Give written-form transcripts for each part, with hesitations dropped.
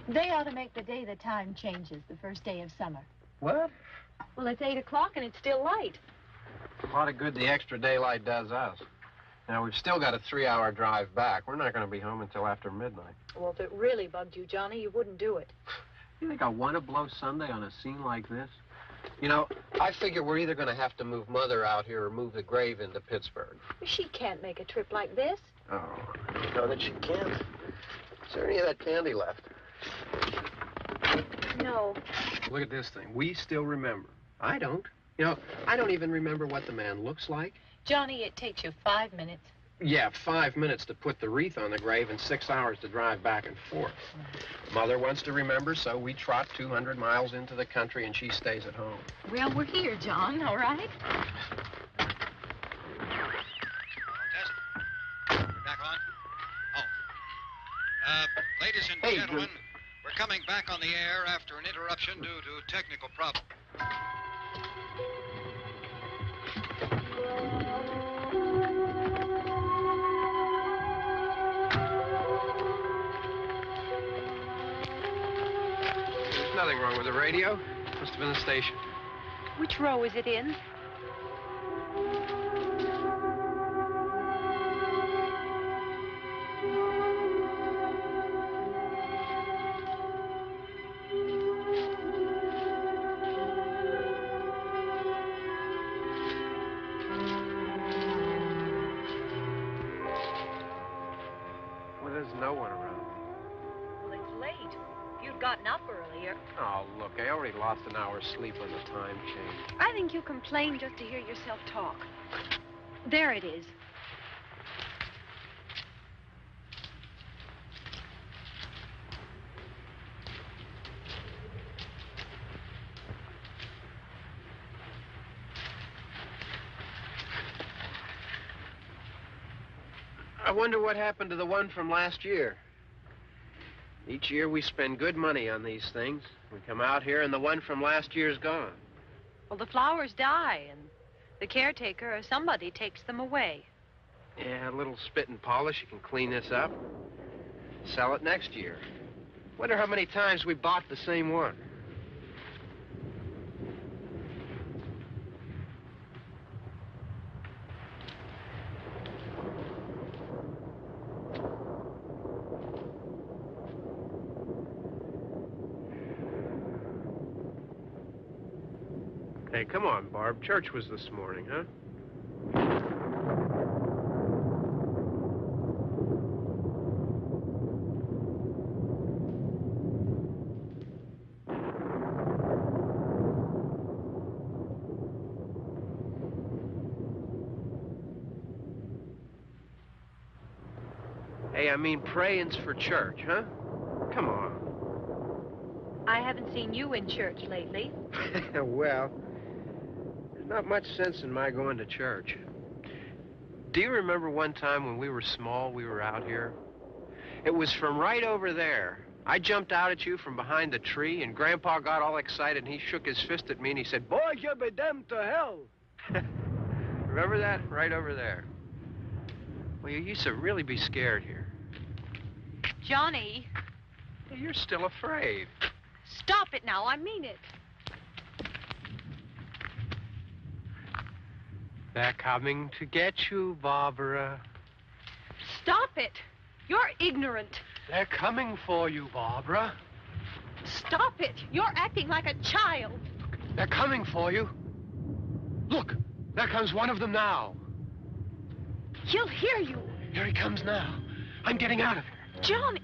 They ought to make the day the time changes, the first day of summer. What? Well, it's 8 o'clock and it's still light. A lot of good the extra daylight does us. Now, we've still got a 3-hour drive back. We're not going to be home until after midnight. Well, if it really bugged you, Johnny, you wouldn't do it. You think I want to blow Sunday on a scene like this? You know, I figure we're either going to have to move Mother out here or move the grave into Pittsburgh. She can't make a trip like this. Oh, you know that she can't. Is there any of that candy left? No. Look at this thing. We still remember. I don't. You know, I don't even remember what the man looks like. Johnny, it takes you 5 minutes. Yeah, 5 minutes to put the wreath on the grave and 6 hours to drive back and forth. Mother wants to remember, so we trot 200 miles into the country and she stays at home. Well, we're here, John, all right? Test. We're back on. Oh. Ladies and gentlemen, we're coming back on the air after an interruption due to technical problem. There's nothing wrong with the radio. Must have been the station. Which row is it in? Well, there's no one around. Well, it's late. If you'd gotten up earlier. Oh, look, I already lost an hour's sleep on the time change. I think you complain just to hear yourself talk. There it is. I wonder what happened to the one from last year. Each year we spend good money on these things. We come out here and the one from last year's gone. Well, the flowers die, and the caretaker or somebody takes them away. Yeah, a little spit and polish. You can clean this up. Sell it next year. Wonder how many times we bought the same one. Hey, come on, Barb. Church was this morning, huh? Hey, I mean praying's for church, huh? Come on. I haven't seen you in church lately. Well, there's not much sense in my going to church. Do you remember one time when we were small, we were out here? It was from right over there. I jumped out at you from behind the tree, and Grandpa got all excited, and he shook his fist at me, and he said, "Boy, you'll be damned to hell." Remember that? Right over there. Well, you used to really be scared here. Johnny. You're still afraid. Stop it now. I mean it. They're coming to get you, Barbara. Stop it. You're ignorant. They're coming for you, Barbara. Stop it. You're acting like a child. They're coming for you. Look, there comes one of them now. He'll hear you. Here he comes now. I'm getting out of here. Johnny.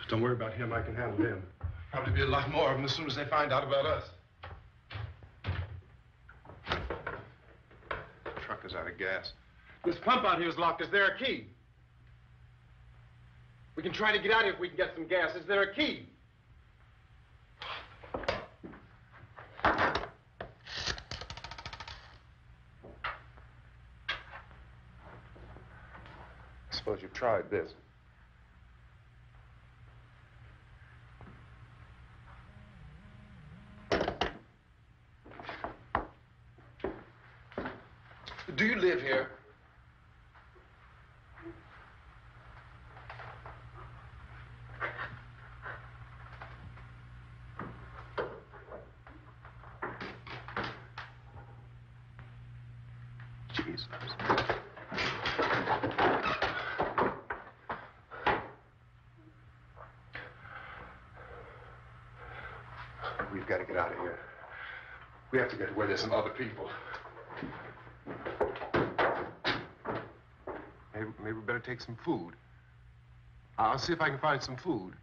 Don't worry about him. I can handle him. Probably be a lot more of them as soon as they find out about us. The truck is out of gas. This pump out here is locked. Is there a key? We can try to get out here if we can get some gas. Is there a key? I suppose you've tried this. Do you live here? Jesus. We've got to get out of here. We have to get to where there's some other people. Maybe we better take some food. I'll see if I can find some food.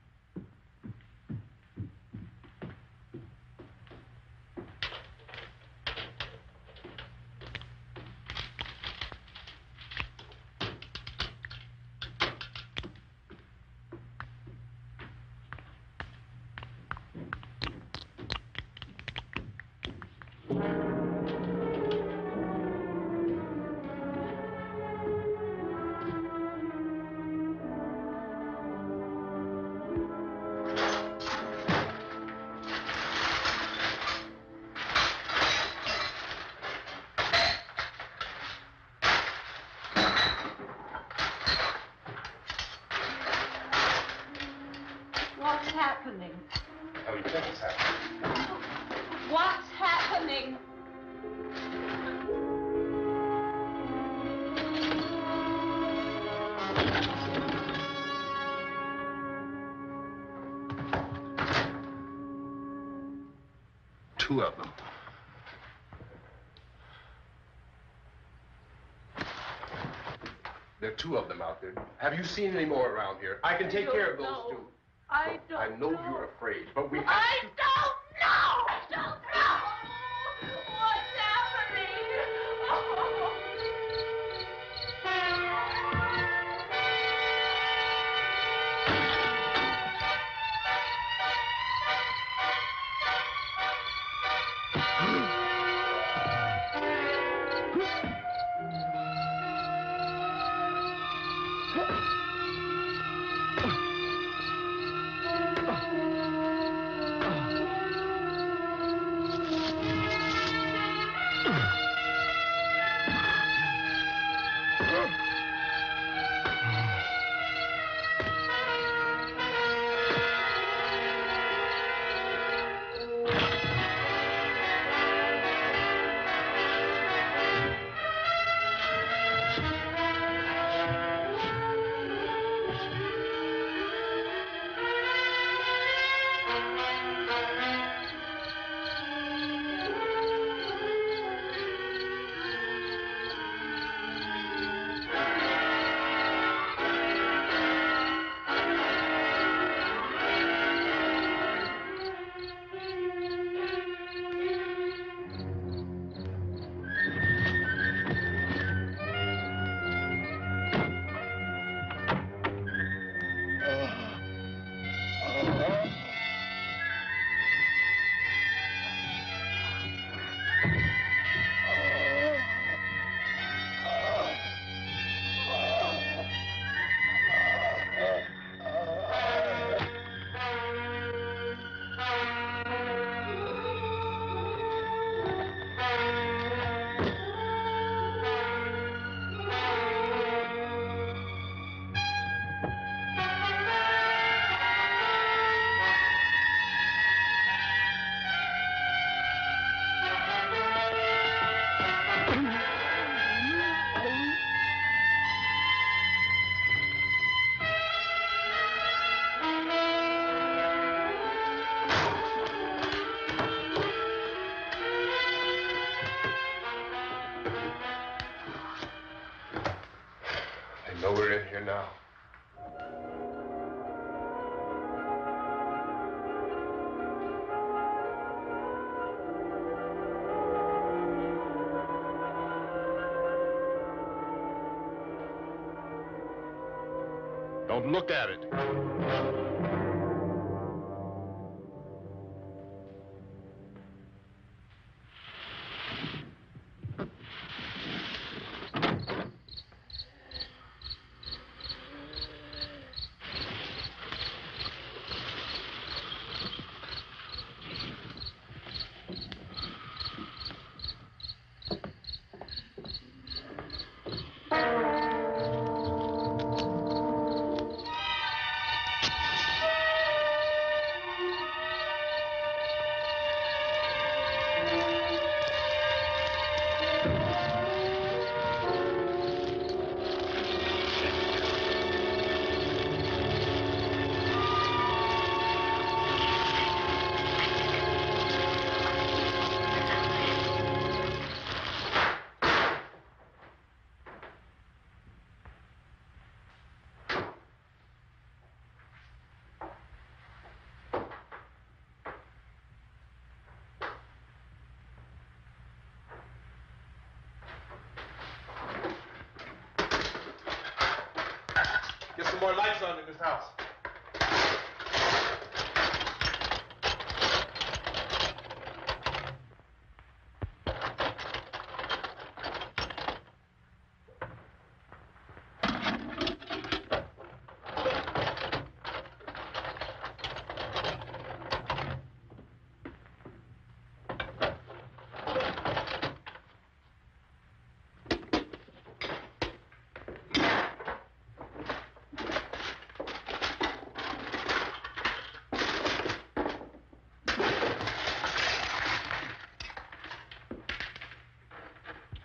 What's happening? How do you think it's happening? What's happening? Two of them. There are two of them out there. Have you seen any more around here? I can take care of those two. I don't I know you're afraid, but we have I don't know! I don't know! What's happening? know we're in here now. Don't look at it. Get some more lights on in this house.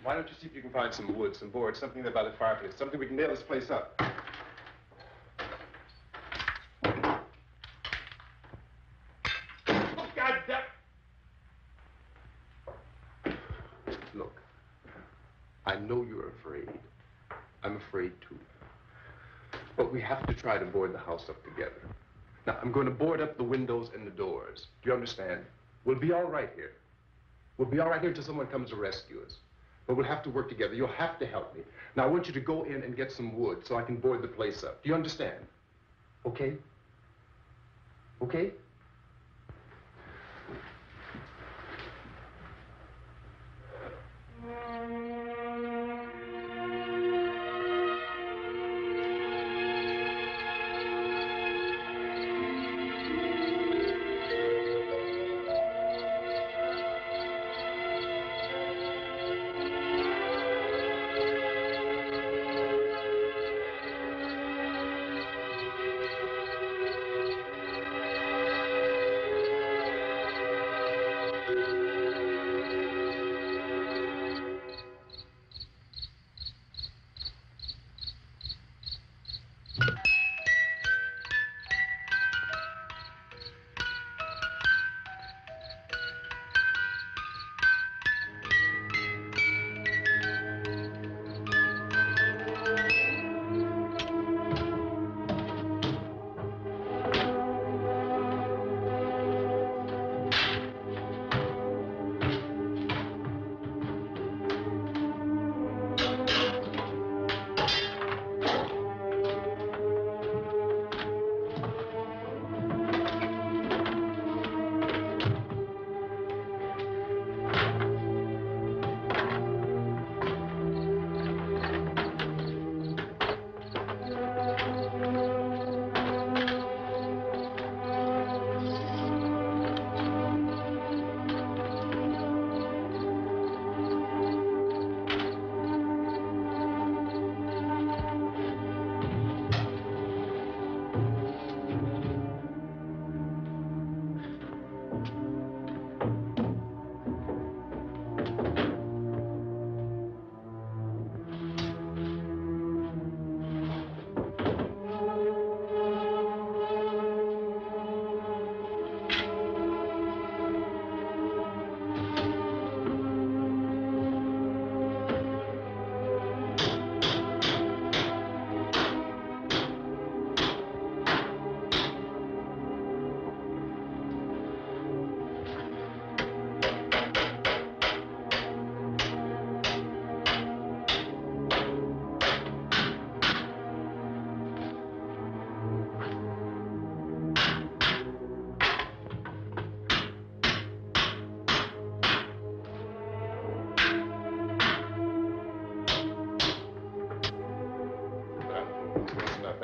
Why don't you see if you can find some wood, some board, something there by the fireplace, something we can nail this place up. Oh, God damn. Look, I know you're afraid. I'm afraid too. But we have to try to board the house up together. Now, I'm going to board up the windows and the doors. Do you understand? We'll be all right here. We'll be all right here until someone comes to rescue us. But we'll have to work together. You'll have to help me. Now, I want you to go in and get some wood so I can board the place up. Do you understand? Okay? Okay?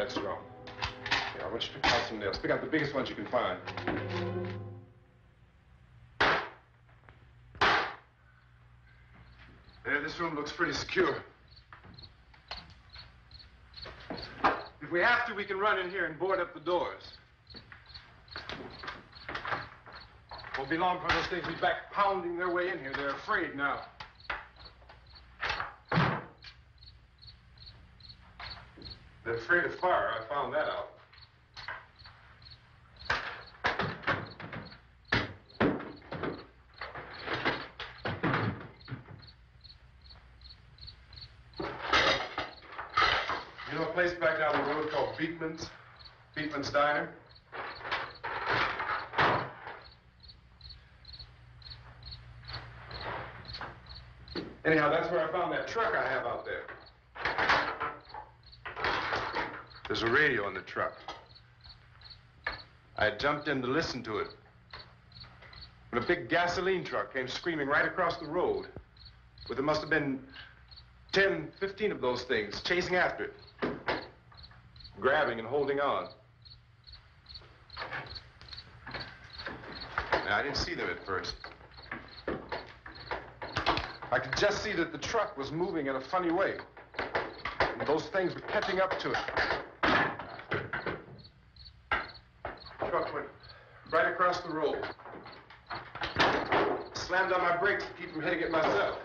That's wrong. Here, I want you to pick out some nails. Pick out the biggest ones you can find. There, this room looks pretty secure. If we have to, we can run in here and board up the doors. Won't be long for those things to be back pounding their way in here. They're afraid now. They're afraid of fire. I found that out. You know a place back down the road called Beekman's? Beekman's Diner? Anyhow, that's where I found that truck I have out there. There's a radio in the truck. I had jumped in to listen to it when a big gasoline truck came screaming right across the road. Well, there must have been 10, 15 of those things chasing after it, grabbing and holding on. Now, I didn't see them at first. I could just see that the truck was moving in a funny way. And those things were catching up to it. The truck went right across the road. Slammed on my brakes to keep from hitting it myself.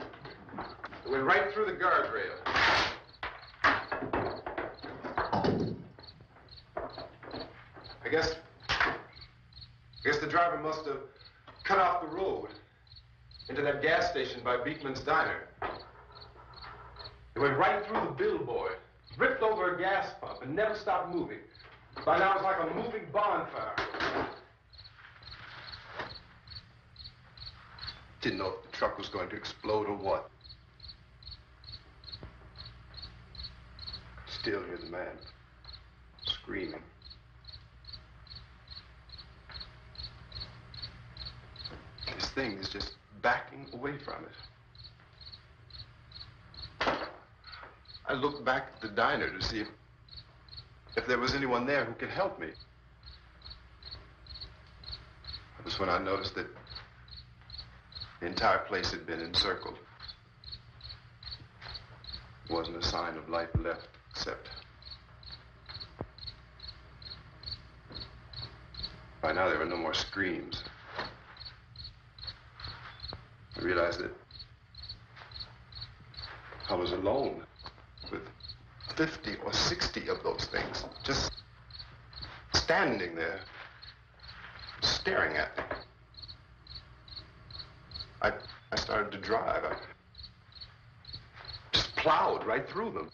It went right through the guardrail. I guess the driver must have cut off the road into that gas station by Beekman's Diner. It went right through the billboard, ripped over a gas pump, and never stopped moving. By now, it's like a moving bonfire. Didn't know if the truck was going to explode or what. Still hear the man screaming. This thing is just backing away from it. I looked back at the diner to see if there was anyone there who could help me. That was when I noticed that the entire place had been encircled. There wasn't a sign of life left, except by now there were no more screams. I realized that I was alone with 50 or 60 of those things, just standing there, staring at me. I started to drive. I just plowed right through them.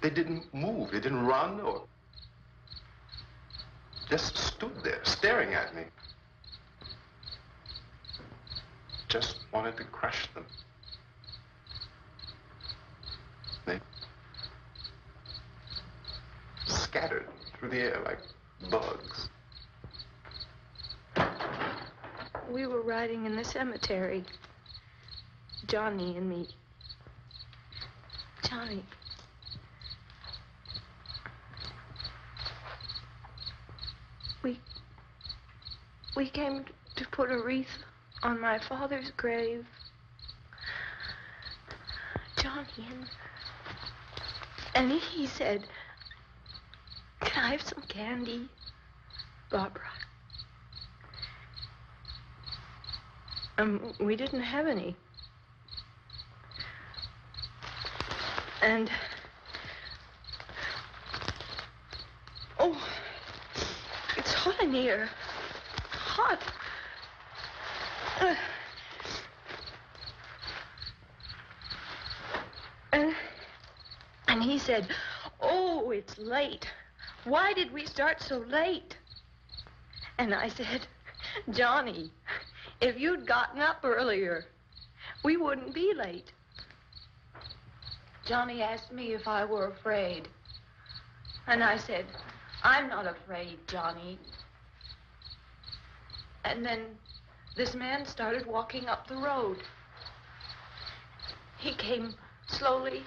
They didn't move. They didn't run or just stood there, staring at me. Just wanted to crush them. They scattered through the air like bugs. We were riding in the cemetery, Johnny and me. Johnny. We came to put a wreath on my father's grave. Johnny, and he said, "Can I have some candy, Barbara?" We didn't have any. And, oh, it's hot in here. Hot. And he said, "Oh, it's late. Why did we start so late?" And I said, "Johnny, if you'd gotten up earlier, we wouldn't be late." Johnny asked me if I were afraid. And I said, "I'm not afraid, Johnny." And then this man started walking up the road. He came slowly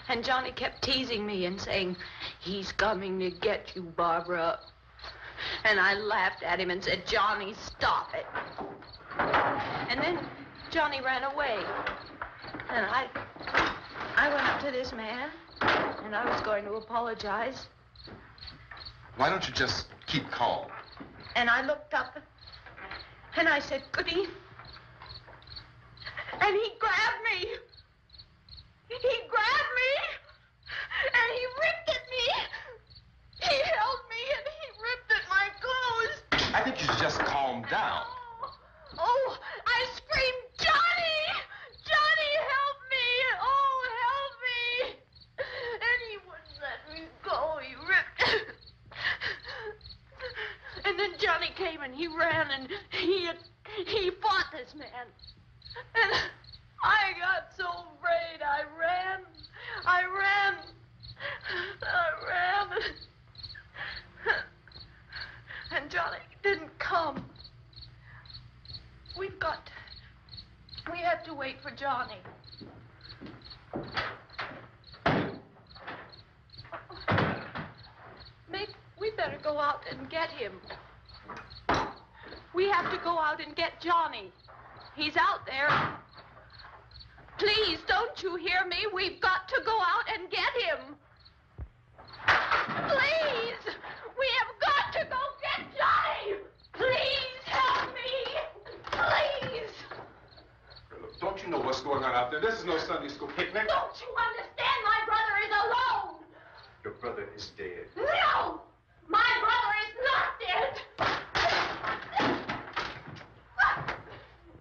And Johnny kept teasing me and saying, "He's coming to get you, Barbara." And I laughed at him and said, "Johnny, stop it." And then Johnny ran away. And I went up to this man, and I was going to apologize. Why don't you just keep calm? And I looked up, and I said, "Goody." And he grabbed me. He grabbed me, and he ripped at me. He held me, and he ripped at my clothes. I think you should just calm down. Oh, I screamed, "Johnny! Johnny, help me! Oh, help me!" And he wouldn't let me go. He ripped. And then Johnny came and he ran and he fought this man. And I got so afraid. I ran. And Johnny didn't come. We have to wait for Johnny. We better go out and get him. We have to go out and get Johnny. He's out there. Please, don't you hear me? We've got to go out and get him. Please! We have got to go get Johnny! Please help me! Please! Look, don't you know what's going on out there? This is no Sunday school picnic. Don't you understand? My brother is alone! Your brother is dead. No! My brother is not dead!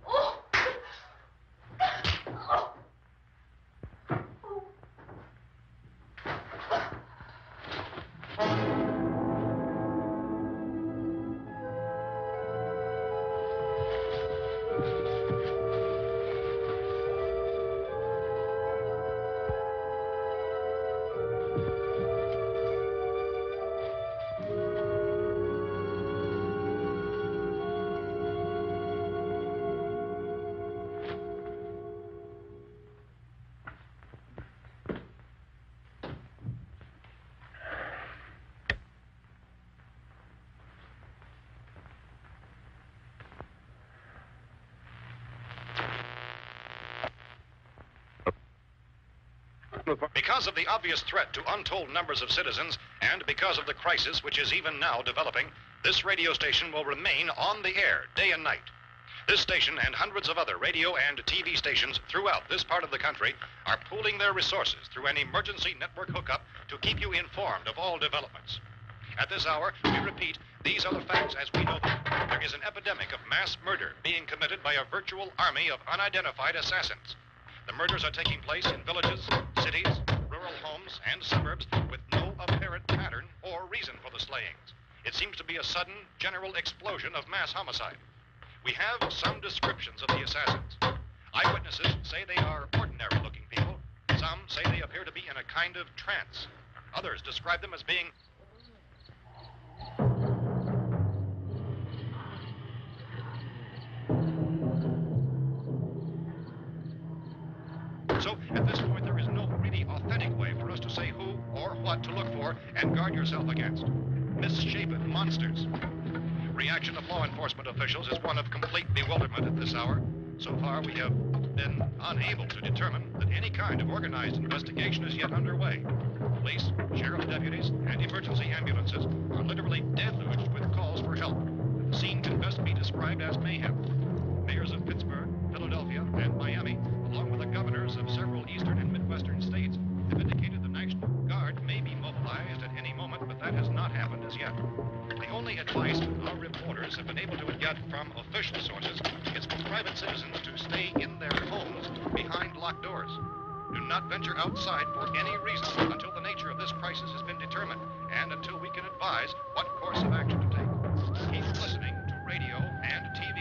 Oh. Oh. Because of the obvious threat to untold numbers of citizens, and because of the crisis which is even now developing, this radio station will remain on the air day and night. This station and hundreds of other radio and TV stations throughout this part of the country are pooling their resources through an emergency network hookup to keep you informed of all developments. At this hour, we repeat, these are the facts as we know them. There is an epidemic of mass murder being committed by a virtual army of unidentified assassins. The murders are taking place in villages, cities, rural homes, and suburbs with no apparent pattern or reason for the slayings. It seems to be a sudden, general explosion of mass homicide. We have some descriptions of the assassins. Eyewitnesses say they are ordinary-looking people. Some say they appear to be in a kind of trance. Others describe them as being... So, at this point, there is no really authentic way for us to say who or what to look for and guard yourself against. Misshapen monsters. Reaction of law enforcement officials is one of complete bewilderment at this hour. So far, we have been unable to determine that any kind of organized investigation is yet underway. Police, sheriff deputies, and emergency ambulances are literally deluged with calls for help. The scene can best be described as mayhem. Mayors of Pittsburgh, Philadelphia, and Miami, along with the governors of several eastern and midwestern states, have indicated the National Guard may be mobilized at any moment, but that has not happened as yet. The only advice our reporters have been able to get from official sources is for private citizens to stay in their homes behind locked doors. Do not venture outside for any reason until the nature of this crisis has been determined and until we can advise what course of action to take. Keep listening to radio and TV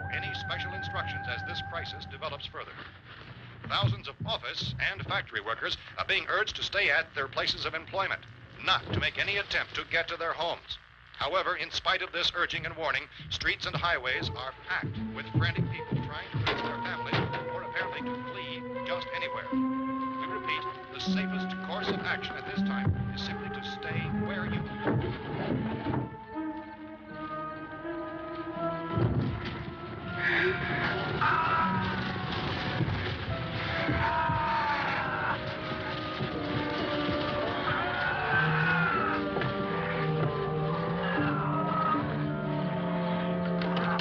for any special instructions as this crisis develops further. Thousands of office and factory workers are being urged to stay at their places of employment, not to make any attempt to get to their homes. However, in spite of this urging and warning, streets and highways are packed with frantic people trying to reach their families or apparently to flee just anywhere. We repeat, the safest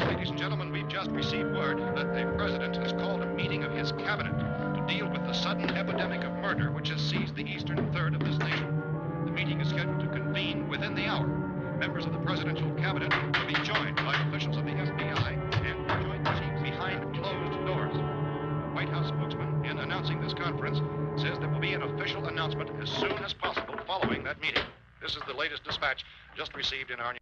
Ladies and gentlemen, we've just received word that the president has called a meeting of his cabinet to deal with the sudden epidemic of murder which has seized the eastern third of this nation. The meeting is scheduled to convene within the hour. Members of the presidential cabinet will be joined by officials of the FBI and joint chiefs behind closed doors. The White House spokesman, in announcing this conference, says there will be an official announcement as soon as possible following that meeting. This is the latest dispatch just received in our news.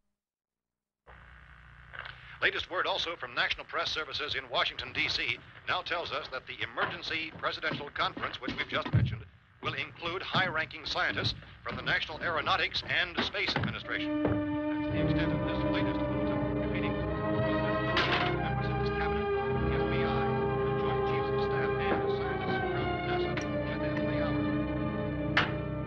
Latest word also from National Press Services in Washington, D.C. now tells us that the emergency presidential conference, which we've just mentioned, will include high-ranking scientists from the National Aeronautics and Space Administration. That's the extent of this latest bulletin. Meeting members of this cabinet, the FBI, the Joint Chiefs of Staff, and scientists from NASA within the hour.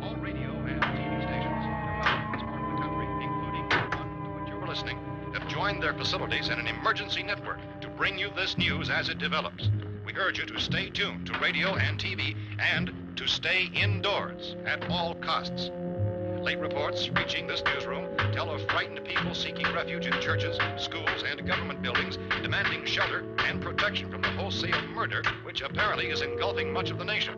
All radio and TV stations throughout this part of the country, including the one to which you're listening, have joined their facilities in an emergency network to bring you this news as it develops. We urge you to stay tuned to radio and TV and to stay indoors at all costs. Late reports reaching this newsroom tell of frightened people seeking refuge in churches, schools, and government buildings, demanding shelter and protection from the wholesale murder which apparently is engulfing much of the nation.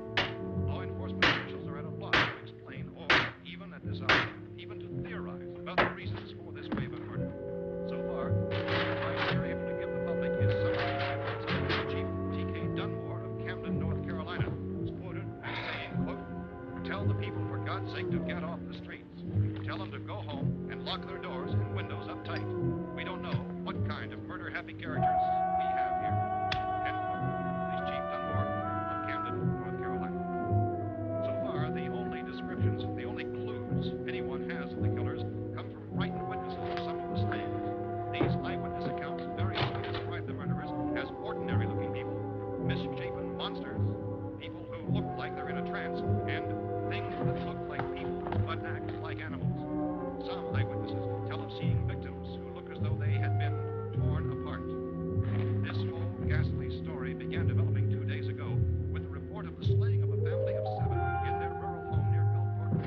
Law enforcement officials are at a loss to explain or, even at this hour, even to theorize about the reasons for this wave of murder. So far, the advice we're able to give the public is summarized by Chief T.K. Dunmore of Camden, North Carolina, who's quoted as saying, quote, "Tell the people, for God's sake, to get off the streets. Tell them to go home and lock their doors and windows up tight. We don't know what kind of murder-happy characters we have here." End quote. This is Chief Dunmore of Camden, North Carolina. So far, the only descriptions, the only clues anyone has of the killers come from frightened witnesses of some of the slayings. These eyewitness accounts variously describe the murderers as ordinary-looking people, misshapen monsters, people who look like they're in a trance, and things that look like people but act like animals. Some eyewitnesses tell of seeing victims who look as though they had been torn apart. This whole ghastly story began developing 2 days ago with the report of the slaying of a family of 7 in their rural home near Gulfport.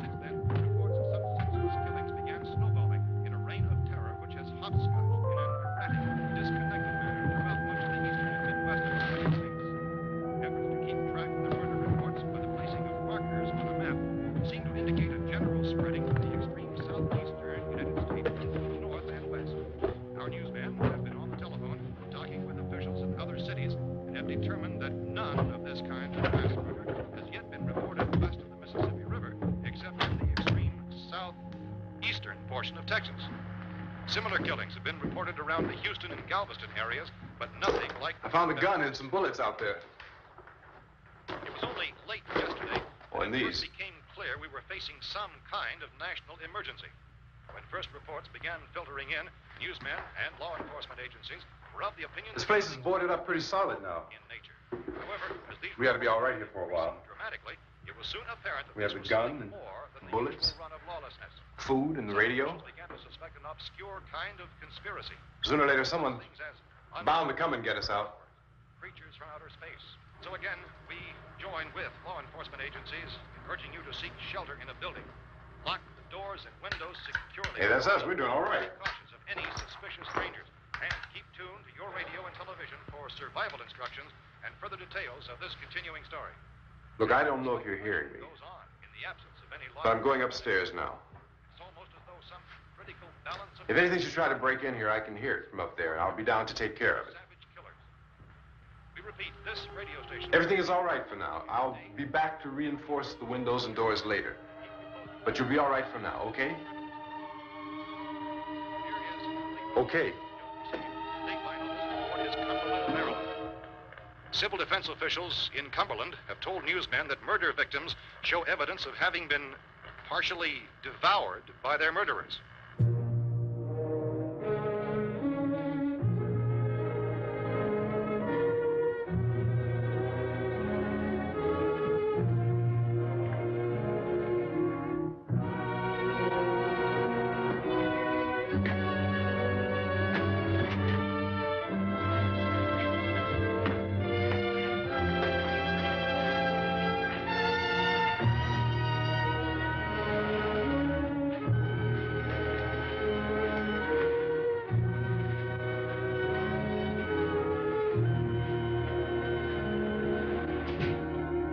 Since then, reports of some senseless killings began snowballing in a reign of terror which has hopscotched in an erratic, disconnected manner throughout much of the eastern and midwest of the United States. Efforts to keep track of the murder reports by the placing of markers on a map seem to indicate a general spreading from the extreme southeastern United States into the north and west. Our newsmen have been on the telephone talking with officials in other cities and have determined that none of this kind of mass murder has yet been reported west of the Mississippi River, except in the extreme southeastern portion of Texas. Similar killings have been reported around the Houston and Galveston areas, but nothing like I found a gun and some bullets out there. It was only late yesterday Oh, and that it these. first became clear we were facing some kind of national emergency. When first reports began filtering in, newsmen and law enforcement agencies were of the opinion This that place is something boarded up pretty solid now. in nature. However, as these We ought to be all right here for a while. dramatically, it was soon apparent that We have this the was gun something and more than the bullets. usual run of lawlessness. Food and the Some radio. officials began to suspect an obscure kind of conspiracy. Sooner or later, someone Things as bound to come and get us out. creatures from outer space. So again, we join with law enforcement agencies in urging you to seek shelter in a building. Lock the doors and windows securely. Hey, that's us. We're doing all right. Cautious of any suspicious strangers. And keep tuned to your radio and television for survival instructions and further details of this continuing story. Look, I don't know if you're hearing me, Goes on in the absence of any law. but I'm going upstairs now. It's almost as though some critical balance of If anything should try to break in here, I can hear it from up there. I'll be down to take care of it. savage killers. We repeat, this radio station. Everything is all right for now. I'll be back to reinforce the windows and doors later. But you'll be all right for now, okay? Okay. Civil defense officials in Cumberland have told newsmen that murder victims show evidence of having been partially devoured by their murderers.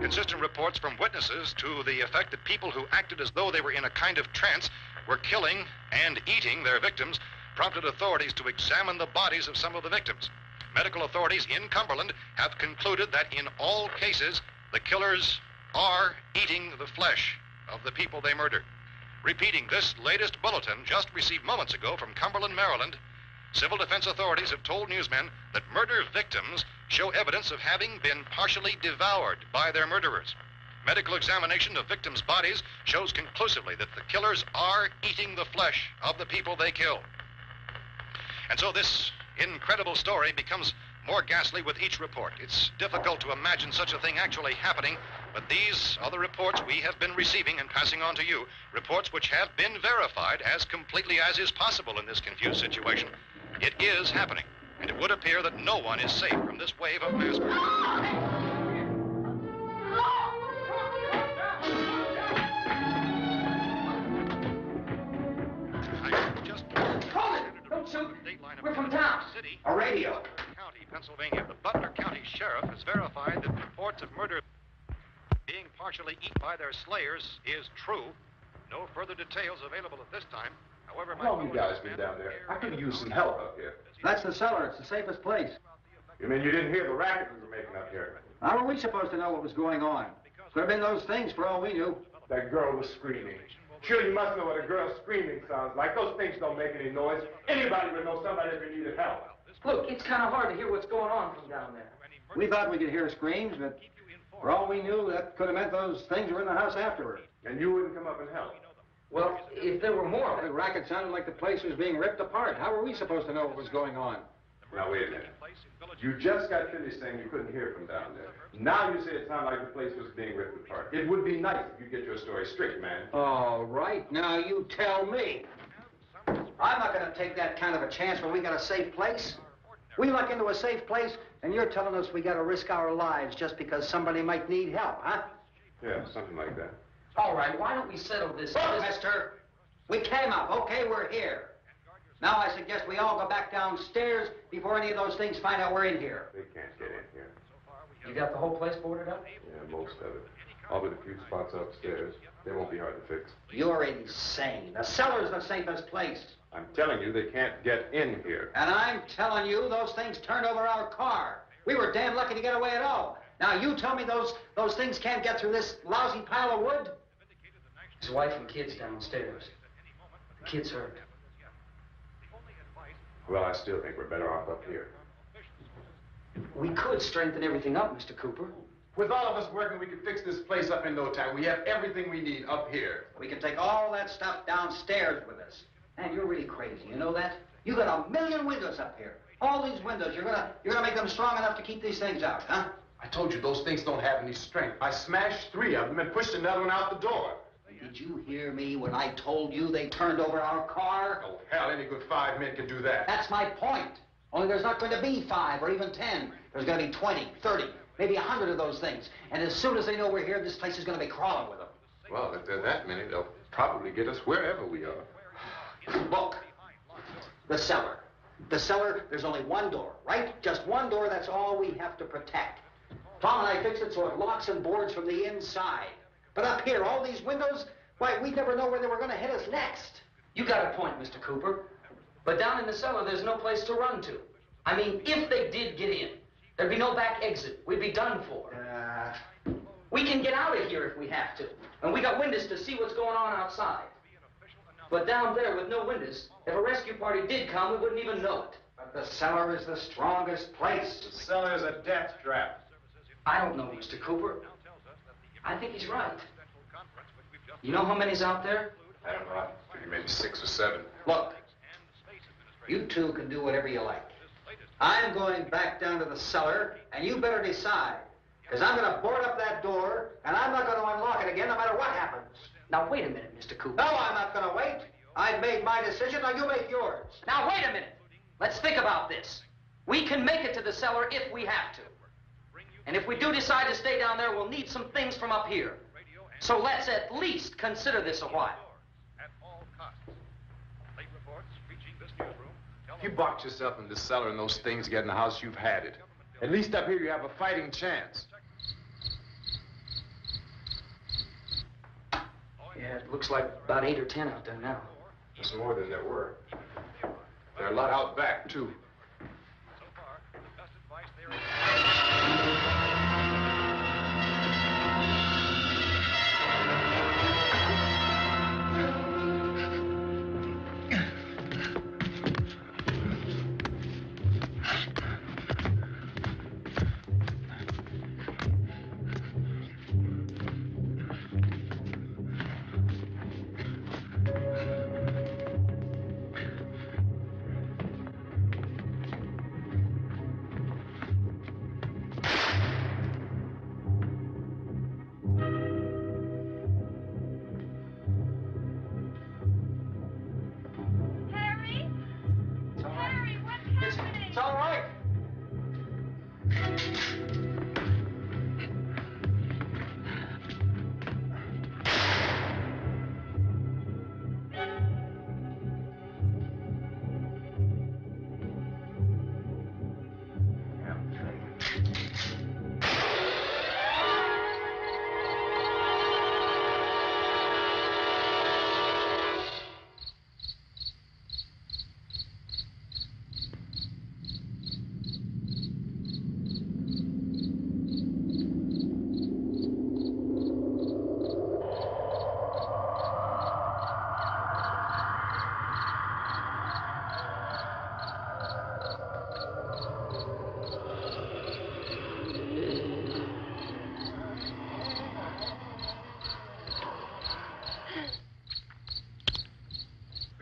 Consistent reports from witnesses to the effect that people who acted as though they were in a kind of trance were killing and eating their victims prompted authorities to examine the bodies of some of the victims. Medical authorities in Cumberland have concluded that in all cases, the killers are eating the flesh of the people they murdered. Repeating this latest bulletin just received moments ago from Cumberland, Maryland, civil defense authorities have told newsmen that murder victims show evidence of having been partially devoured by their murderers. Medical examination of victims' bodies shows conclusively that the killers are eating the flesh of the people they kill. And so this incredible story becomes more ghastly with each report. It's difficult to imagine such a thing actually happening, but these are the reports we have been receiving and passing on to you, reports which have been verified as completely as is possible in this confused situation. It is happening, and it would appear that no one is safe from this wave of mass murder. We're from town. A radio. County, Pennsylvania. The Butler County Sheriff has verified that reports of murder being partially eaten by their slayers is true. No further details available at this time. However, How long you guys been down there? I could use some help up here. That's the cellar. It's the safest place. You mean you didn't hear the racket we were making up here? How were we supposed to know what was going on? Could have been those things for all we knew. That girl was screaming. Sure, you must know what a girl screaming sounds like. Those things don't make any noise. Anybody would know somebody if they needed help. Look, it's kind of hard to hear what's going on from down there. We thought we could hear screams, but for all we knew, that could have meant those things were in the house afterward. And you wouldn't come up and help? Well, if there were more... The racket sounded like the place was being ripped apart. How were we supposed to know what was going on? Now, wait a minute. You just got finished saying you couldn't hear from down there. Now you say it sounded like the place was being ripped apart. It would be nice if you get your story straight, man. All right, now you tell me. I'm not going to take that kind of a chance when we got a safe place. We luck into a safe place, and you're telling us we got to risk our lives just because somebody might need help, huh? Yeah, something like that. All right, why don't we settle this? Look, mister, we came up. Okay, we're here. Now I suggest we all go back downstairs before any of those things find out we're in here. They can't get in here. You got the whole place boarded up? Yeah, most of it. All but a few spots upstairs. They won't be hard to fix. You're insane. The cellar's the safest place. I'm telling you, they can't get in here. And I'm telling you, those things turned over our car. We were damn lucky to get away at all. Now you tell me those things can't get through this lousy pile of wood? His wife and kids downstairs. The kids hurt. Well, I still think we're better off up here. We could strengthen everything up, Mr. Cooper. With all of us working, we could fix this place up in no time. We have everything we need up here. We can take all that stuff downstairs with us. Man, you're really crazy, you know that? You got 1 million windows up here. All these windows, you're gonna make them strong enough to keep these things out, huh? I told you those things don't have any strength. I smashed 3 of them and pushed another one out the door. Did you hear me when I told you they turned over our car? Oh, hell, any good 5 men can do that. That's my point. Only there's not going to be 5 or even 10. There's going to be 20, 30, maybe 100 of those things. And as soon as they know we're here, this place is going to be crawling with them. Well, if there are that many, they'll probably get us wherever we are. Look, the cellar. The cellar, there's only one door, right? Just one door, that's all we have to protect. Tom and I fixed it so it locks and boards from the inside. But up here, all these windows, why, we'd never know where they were going to hit us next. You got a point, Mr. Cooper. But down in the cellar, there's no place to run to. I mean, if they did get in, there'd be no back exit. We'd be done for. We can get out of here if we have to. And we got windows to see what's going on outside. But down there with no windows, if a rescue party did come, we wouldn't even know it. But the cellar is the strongest place. The cellar is a death trap. I don't know, Mr. Cooper. I think he's right. You know how many's out there? I don't know. I figure maybe 6 or 7. Look, you two can do whatever you like. I'm going back down to the cellar, and you better decide. Because I'm going to board up that door, and I'm not going to unlock it again no matter what happens. Now, wait a minute, Mr. Cooper. No, I'm not going to wait. I've made my decision, now you make yours. Now, wait a minute. Let's think about this. We can make it to the cellar if we have to. And if we do decide to stay down there, we'll need some things from up here. So let's at least consider this a while. If you box yourself in the cellar and those things get in the house, you've had it. At least up here you have a fighting chance. Yeah, it looks like about 8 or 10 out there now. There's more than there were. There are a lot out back, too. So far, the best advice there is... It's all right.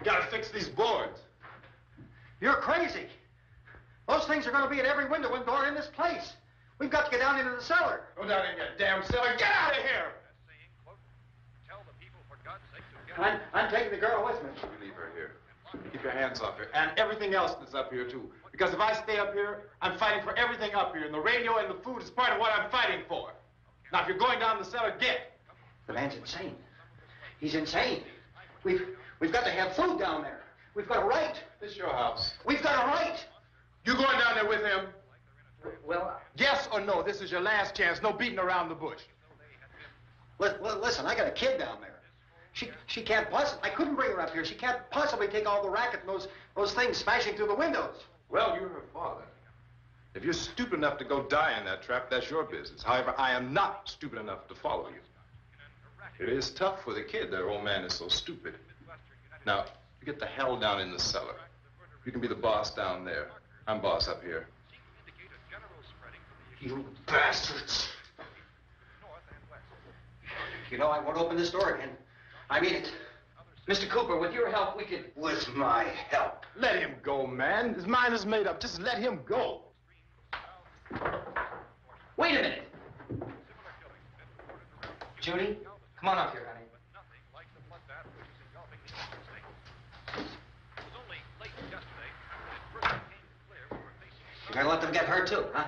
We gotta fix these boards. You're crazy. Those things are going to be at every window and door in this place. We've got to get down into the cellar. Go down in that damn cellar. Get out of here! I'm taking the girl with me. You leave her here. Keep your hands off her. And everything else that's up here, too. Because if I stay up here, I'm fighting for everything up here. And the radio and the food is part of what I'm fighting for. Now, if you're going down the cellar, get. The man's insane. He's insane. We've got to have food down there. We've got a right. This is your house. We've got a right. You going down there with him? Well, Yes or no? This is your last chance. No beating around the bush. listen, I got a kid down there. She can't possibly, I couldn't bring her up here. She can't possibly take all the racket and those things smashing through the windows. Well, you're her father. If you're stupid enough to go die in that trap, that's your business. However, I am not stupid enough to follow you. It is tough for the kid. That old man is so stupid. Now, you get the hell down in the cellar. You can be the boss down there. I'm boss up here. You bastards. You know, I won't open this door again. I mean it. Mr. Cooper, with your help, we could... With my help. Let him go, man. His mind is made up. Just let him go. Wait a minute. Judy, come on up here, honey. You're gonna let them get hurt too, huh?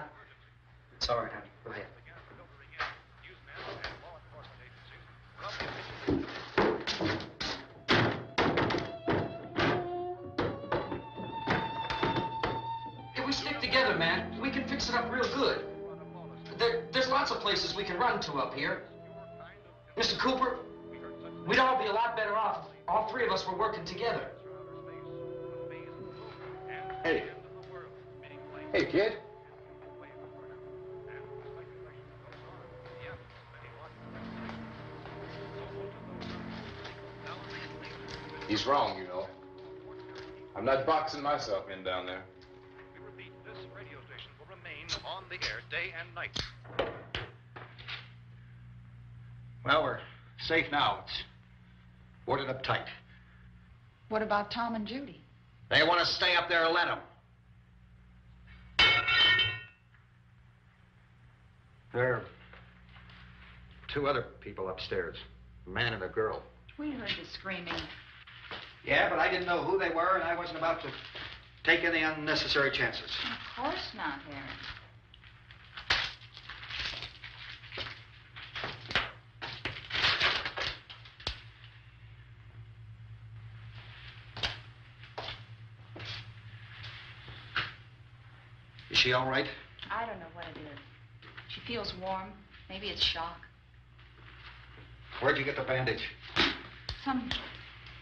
It's all right, honey. Go ahead. If we stick together, man, we can fix it up real good. There's lots of places we can run to up here. Mr. Cooper, we'd all be a lot better off if all three of us were working together. Hey. Hey, kid. He's wrong, you know. I'm not boxing myself in down there. We repeat, this radio station will remain on the air day and night. Well, we're safe now. It's boarded up tight. What about Tom and Judy? They want to stay up there, let them. There are two other people upstairs, a man and a girl. We heard the screaming. Yeah, but I didn't know who they were, and I wasn't about to take any unnecessary chances. Of course not, Harry. Is she all right? I don't know what it is. She feels warm. Maybe it's shock. Where'd you get the bandage? Some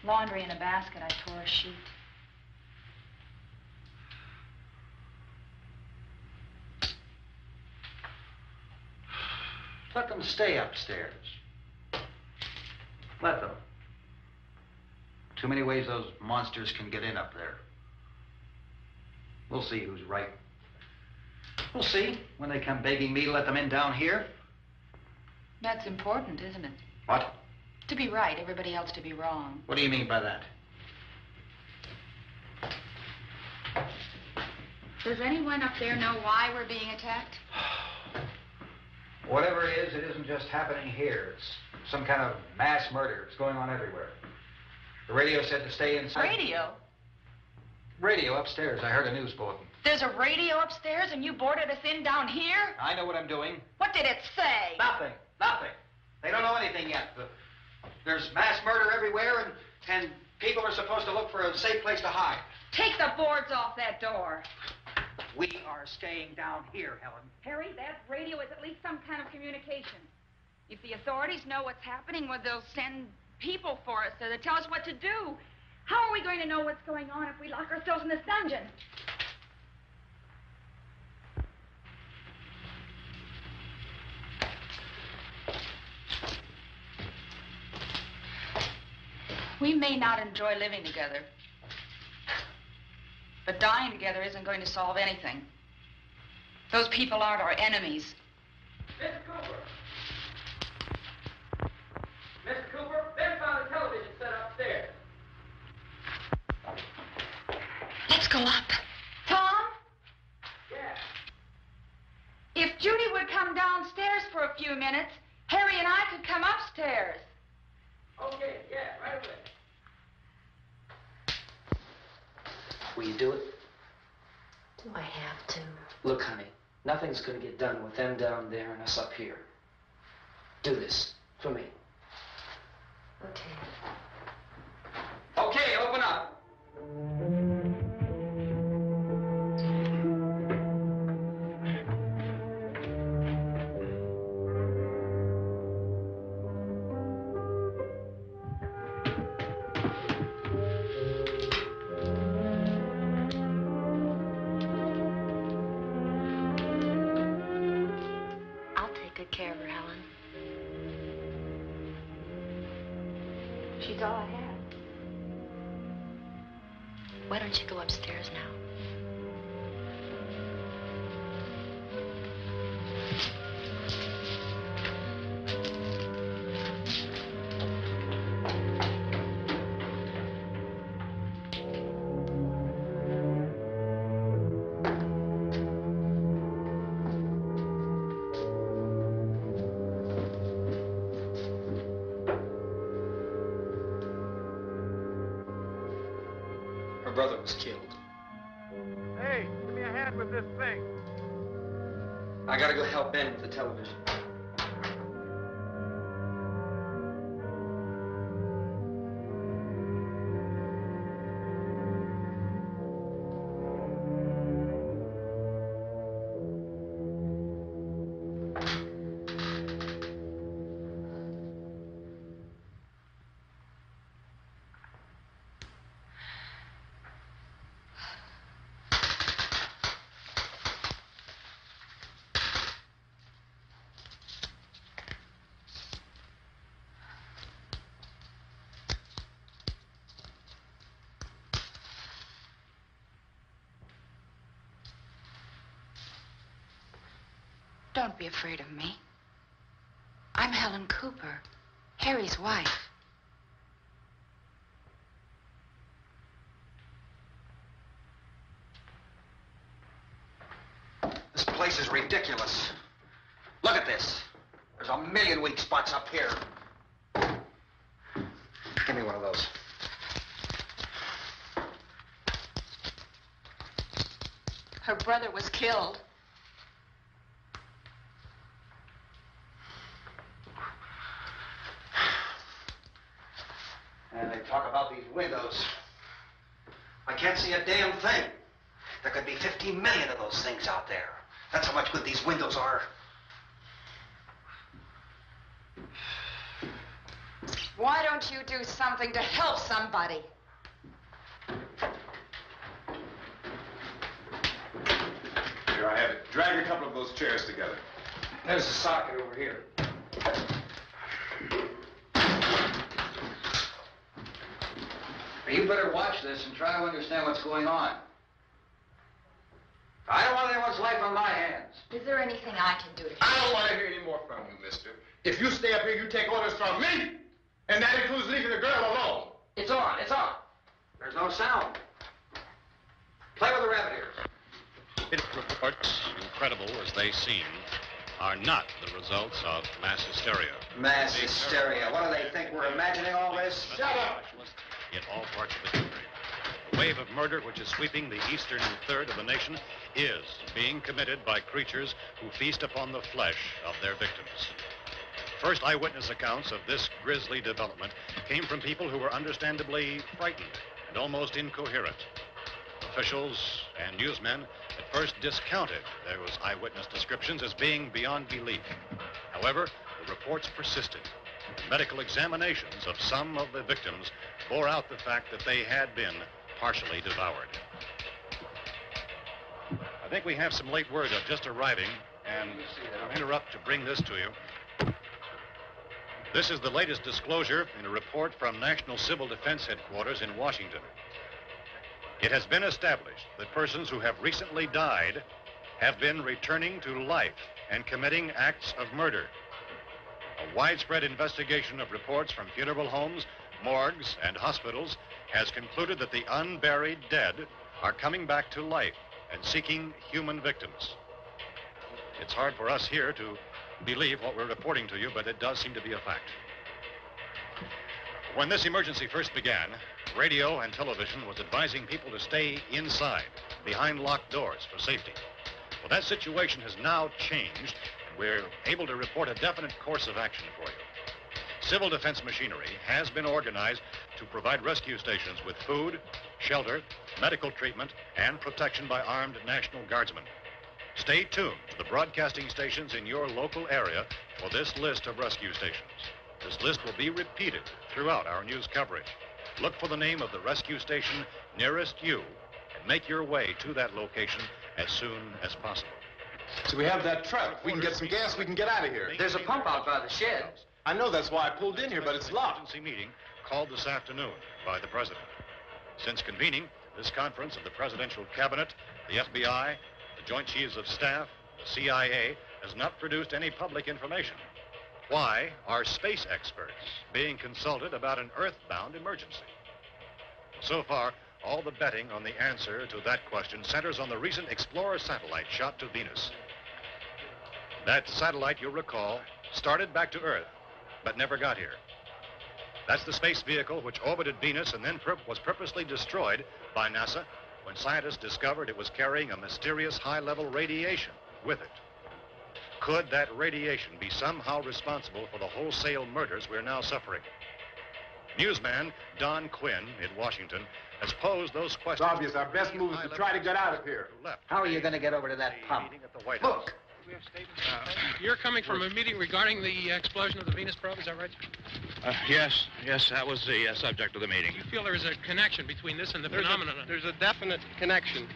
laundry in a basket. I tore a sheet. Let them stay upstairs. Let them. Too many ways those monsters can get in up there. We'll see who's right. We'll see when they come begging me to let them in down here. That's important, isn't it? What? To be right, everybody else to be wrong. What do you mean by that? Does anyone up there know why we're being attacked? Whatever it isn't just happening here. It's some kind of mass murder. It's going on everywhere. The radio said to stay inside. Radio? Radio upstairs. I heard a news bulletin. There's a radio upstairs and you boarded us in down here? I know what I'm doing. What did it say? Nothing. Nothing. They don't know anything yet. There's mass murder everywhere, and people are supposed to look for a safe place to hide. Take the boards off that door. We are staying down here, Helen. Harry, that radio is at least some kind of communication. If the authorities know what's happening, well, they'll send people for us to tell us what to do. How are we going to know what's going on if we lock ourselves in this dungeon? We may not enjoy living together, but dying together isn't going to solve anything. Those people aren't our enemies. Mr. Cooper! Mr. Cooper, Ben found a television set upstairs. Let's go up. Tom? Yeah. If Judy would come downstairs for a few minutes, Harry and I could come upstairs. Okay, yeah, right away. Will you do it? Do I have to? Look, honey, nothing's going to get done with them down there and us up here. Do this for me. Okay. Okay, open up. I'll take good care of her, Helen. She's all I have. Why don't you go upstairs now? Her brother was killed. Hey, give me a hand with this thing. I gotta go help Ben with the television. Don't be afraid of me. I'm Helen Cooper, Harry's wife. This place is ridiculous. Look at this. There's a million weak spots up here. Give me one of those. Her brother was killed. And they talk about these windows. I can't see a damn thing. There could be 15 million of those things out there. That's how much good these windows are. Why don't you do something to help somebody? Here, I have it. Drag a couple of those chairs together. There's a socket over here. You better watch this and try to understand what's going on. I don't want anyone's life on my hands. Is there anything I can do to I don't want to hear any more from you, mister. If you stay up here, you take orders from me. And that includes leaving the girl alone. It's on, it's on. There's no sound. Play with the rabbit ears. It reports, incredible as they seem, are not the results of mass hysteria. Mass hysteria. What do they think? We're imagining all this? Shut up! In all parts of the country. The wave of murder which is sweeping the eastern third of the nation is being committed by creatures who feast upon the flesh of their victims. First eyewitness accounts of this grisly development came from people who were understandably frightened and almost incoherent. Officials and newsmen at first discounted those eyewitness descriptions as being beyond belief. However, the reports persisted. Medical examinations of some of the victims bore out the fact that they had been partially devoured. I think we have some late word of just arriving, and I'll interrupt to bring this to you. This is the latest disclosure in a report from National Civil Defense Headquarters in Washington. It has been established that persons who have recently died have been returning to life and committing acts of murder. A widespread investigation of reports from funeral homes, morgues, and hospitals has concluded that the unburied dead are coming back to life and seeking human victims. It's hard for us here to believe what we're reporting to you, but it does seem to be a fact. When this emergency first began, radio and television was advising people to stay inside, behind locked doors for safety. Well, that situation has now changed. We're able to report a definite course of action for you. Civil defense machinery has been organized to provide rescue stations with food, shelter, medical treatment, and protection by armed National Guardsmen. Stay tuned to the broadcasting stations in your local area for this list of rescue stations. This list will be repeated throughout our news coverage. Look for the name of the rescue station nearest you and make your way to that location as soon as possible. So we have that truck. If we can get some gas, we can get out of here. There's a pump out by the shed. I know, that's why I pulled in here, but it's locked. Emergency meeting called this afternoon by the president. Since convening this conference of the presidential cabinet, the FBI, the Joint Chiefs of Staff, the CIA has not produced any public information. Why are space experts being consulted about an earthbound emergency? So far, all the betting on the answer to that question centers on the recent Explorer satellite shot to Venus. That satellite, you'll recall, started back to Earth, but never got here. That's the space vehicle which orbited Venus and then was purposely destroyed by NASA when scientists discovered it was carrying a mysterious high-level radiation with it. Could that radiation be somehow responsible for the wholesale murders we're now suffering? Newsman Don Quinn in Washington has posed those questions. It's obvious our best move is to try to get out of here. How are you going to get over to that pump? Look. You're coming from a meeting regarding the explosion of the Venus probe, is that right? Yes, that was the subject of the meeting. You feel there is a connection between this and the phenomenon? There's a definite connection.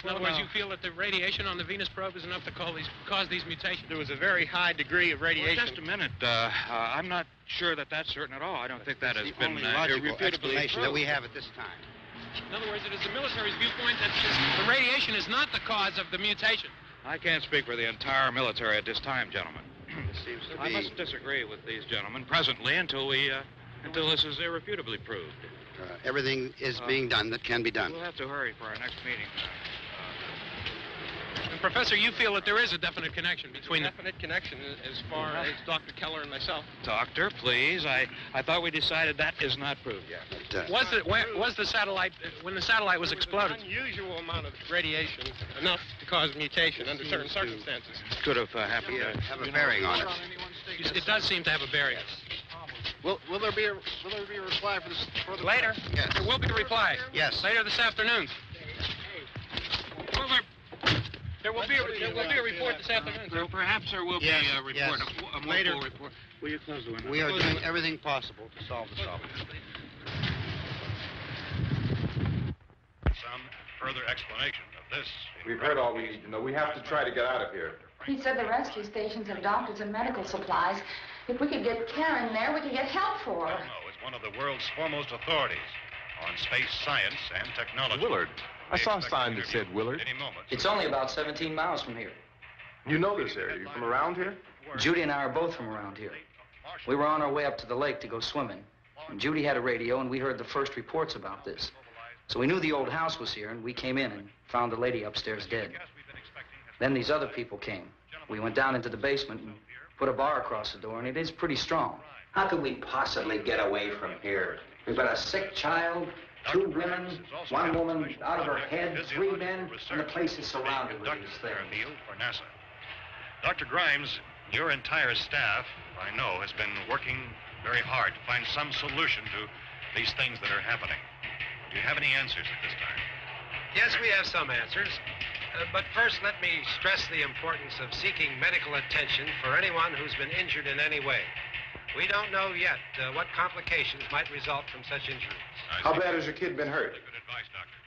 In other words, you feel that the radiation on the Venus probe is enough to cause these mutations? There was a very high degree of radiation. Well, just a minute. I'm not sure that that's certain at all. I don't think that has been logical explanation that we have at this time. In other words, it is the military's viewpoint that the radiation is not the cause of the mutation. I can't speak for the entire military at this time, gentlemen. I be- must disagree with these gentlemen presently until this is irrefutably proved. Everything is being done that can be done. We'll have to hurry for our next meeting. And Professor, you feel that there is a definite connection between There's a definite connection as far as Dr. Keller and myself. Doctor, please. I thought we decided that is not proved yet. Was the satellite, when the satellite was exploded? An unusual amount of radiation, enough to cause mutation under certain circumstances. Could have happened. Have a bearing on it. It does seem to have a bearing. Will there be a reply for this? Later? Yes. There will be a reply. Yes. Later this afternoon. There will be a report this afternoon. Well, perhaps there will be a report, yes. a more Later. full report. Will you close the window? We are doing everything possible to solve the problem. Some further explanation of this. We've heard all we need to know. We have to try to get out of here. He said the rescue stations have doctors and medical supplies. If we could get care in there, we could get help for her. No, it's one of the world's foremost authorities on space science and technology. Willard. I saw a sign that said Willard. Any moment. It's only about 17 miles from here. You know this area. You from around here? Judy and I are both from around here. We were on our way up to the lake to go swimming. And Judy had a radio, and we heard the first reports about this. So we knew the old house was here, and we came in and found the lady upstairs dead. Then these other people came. We went down into the basement and put a bar across the door, and it is pretty strong. How could we possibly get away from here? We've got a sick child, 2 women, 1 woman out of her head, 3 men, and the place is surrounded with these things. For NASA. Dr. Grimes, your entire staff, I know, has been working very hard to find some solution to these things that are happening. Do you have any answers at this time? Yes, we have some answers. But first, let me stress the importance of seeking medical attention for anyone who's been injured in any way. We don't know yet what complications might result from such injuries. How bad has your kid been hurt? Good advice, Doctor.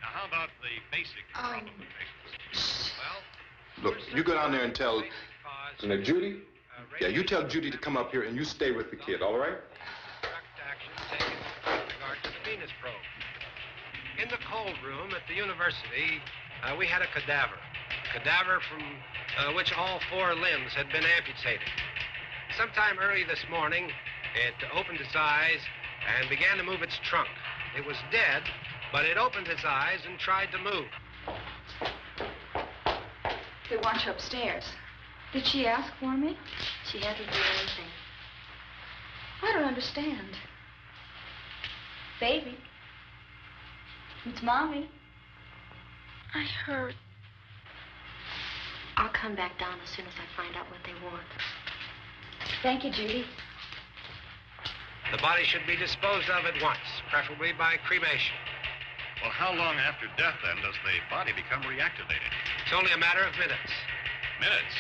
Now, how about the basic complications? Look, you go down there and tell... Now, Judy? Yeah, you tell Judy to come up here and you stay with the kid, all right? Action taken with regard to the Venus probe. In the cold room at the university, we had a cadaver from which all 4 limbs had been amputated. Sometime early this morning, it opened its eyes and began to move its trunk. It was dead, but it opened its eyes and tried to move. They want you upstairs. Did she ask for me? She hasn't done anything. I don't understand. Baby. It's Mommy. I heard. I'll come back down as soon as I find out what they want. Thank you, Judy. The body should be disposed of at once, preferably by cremation. Well, how long after death, then, does the body become reactivated? It's only a matter of minutes. Minutes?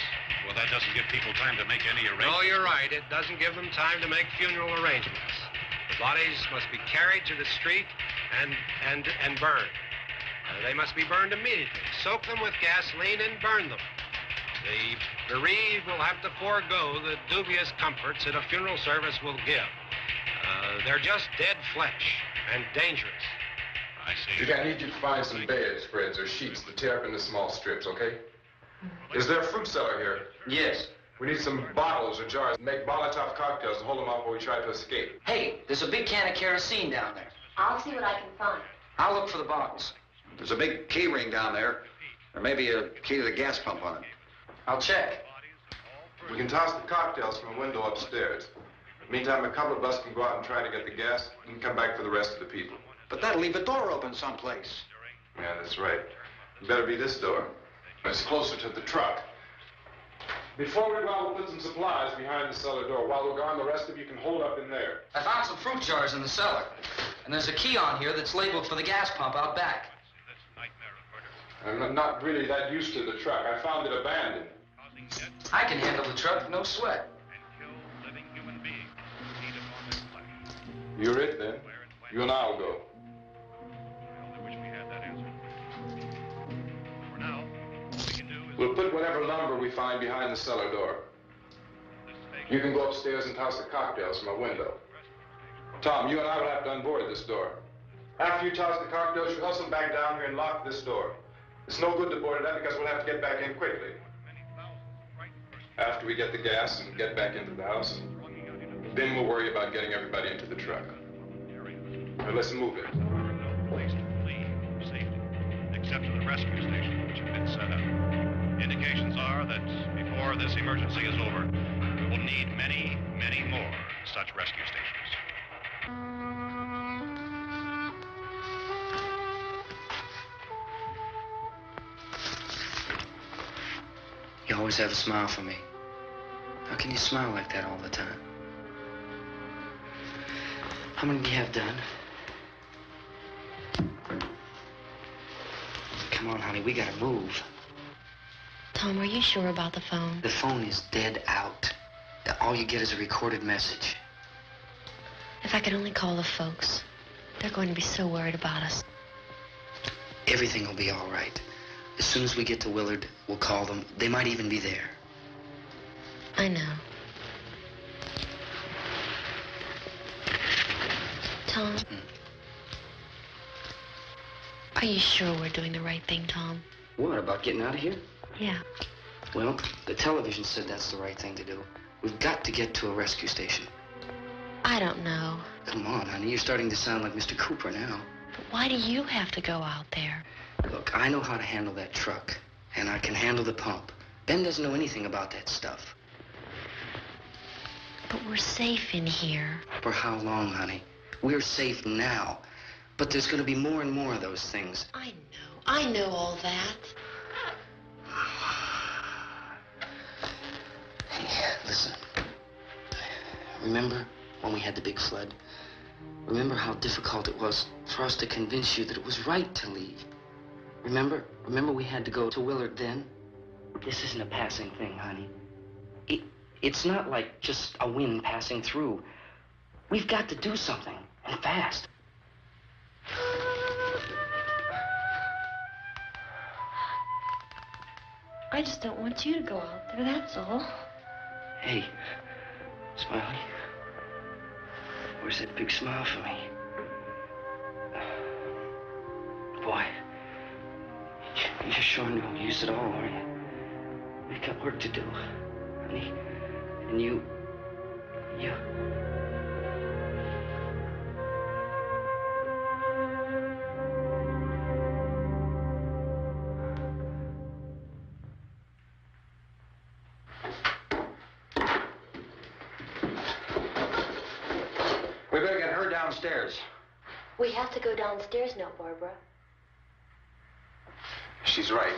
Well, that doesn't give people time to make any arrangements. No, you're right. It doesn't give them time to make funeral arrangements. The bodies must be carried to the street and burned. They must be burned immediately. Soak them with gasoline and burn them. The bereaved will have to forego the dubious comforts that a funeral service will give. They're just dead flesh and dangerous. I see. Judy, I need you to find some bedspreads or sheets to tear up into small strips, okay? Is there a fruit cellar here? Yes. We need some bottles or jars to make Molotov cocktails to hold them off while we try to escape. Hey, there's a big can of kerosene down there. I'll see what I can find. I'll look for the bottles. There's a big key ring down there. There may be a key to the gas pump on it. I'll check. We can toss the cocktails from a window upstairs. Meantime, a couple of us can go out and try to get the gas and come back for the rest of the people. But that'll leave a door open someplace. Yeah, that's right. It better be this door. It's closer to the truck. Before we go, we'll put some supplies behind the cellar door. While we're gone, the rest of you can hold up in there. I found some fruit jars in the cellar. And there's a key on here that's labeled for the gas pump out back. I'm not really that used to the truck. I found it abandoned. I can handle the truck, no sweat. You're it, then. You and I'll go. We'll put whatever lumber we find behind the cellar door. You can go upstairs and toss the cocktails from a window. Tom, you and I will have to unboard this door. After you toss the cocktails, you hustle back down here and lock this door. It's no good to board it up because we'll have to get back in quickly. After we get the gas and get back into the house, then we'll worry about getting everybody into the truck. Now let's move it. Place to flee for safety, except to the rescue station, which have been set up. Indications are that before this emergency is over, we will need many, many more such rescue stations. You always have a smile for me. How can you smile like that all the time? How many do you have done? Come on, honey, we gotta move. Tom, are you sure about the phone? The phone is dead out. All you get is a recorded message. If I could only call the folks. They're going to be so worried about us. Everything will be all right. As soon as we get to Willard, we'll call them. They might even be there. I know. Tom? Are you sure we're doing the right thing, Tom? What, about getting out of here? Yeah. Well, the television said that's the right thing to do. We've got to get to a rescue station. I don't know. Come on, honey. You're starting to sound like Mr. Cooper now. But why do you have to go out there? Look, I know how to handle that truck, and I can handle the pump. Ben doesn't know anything about that stuff. But we're safe in here. For how long, honey? We're safe now. But there's going to be more and more of those things. I know all that. Hey, listen. Remember when we had the big flood? Remember how difficult it was for us to convince you that it was right to leave? Remember? Remember we had to go to Willard then? This isn't a passing thing, honey. It's not like just a wind passing through. We've got to do something, and fast. I just don't want you to go out there, that's all. Hey, Smiley. Where's that big smile for me? Boy, you're showing no use at all, are you? We've got work to do, honey. And you... We better get her downstairs. We have to go downstairs now, Barbara. She's right.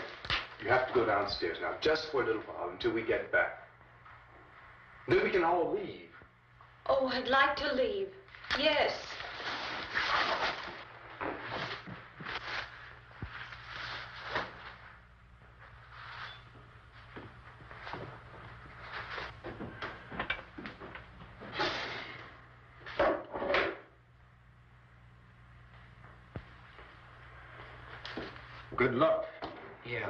You have to go downstairs now, just for a little while, until we get back. Then we can all leave. Oh, I'd like to leave. Yes. Good luck. Yeah.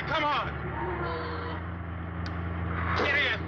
Come on. Get in.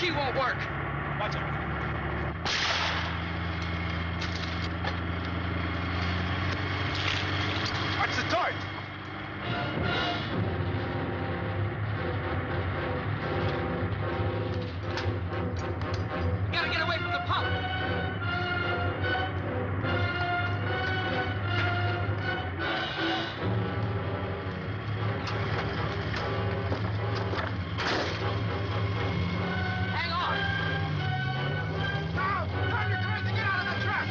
key won't work. Watch out. Watch the torch. Gotta get away from the pump. Hang on. Now, turn your cars and get out of the truck.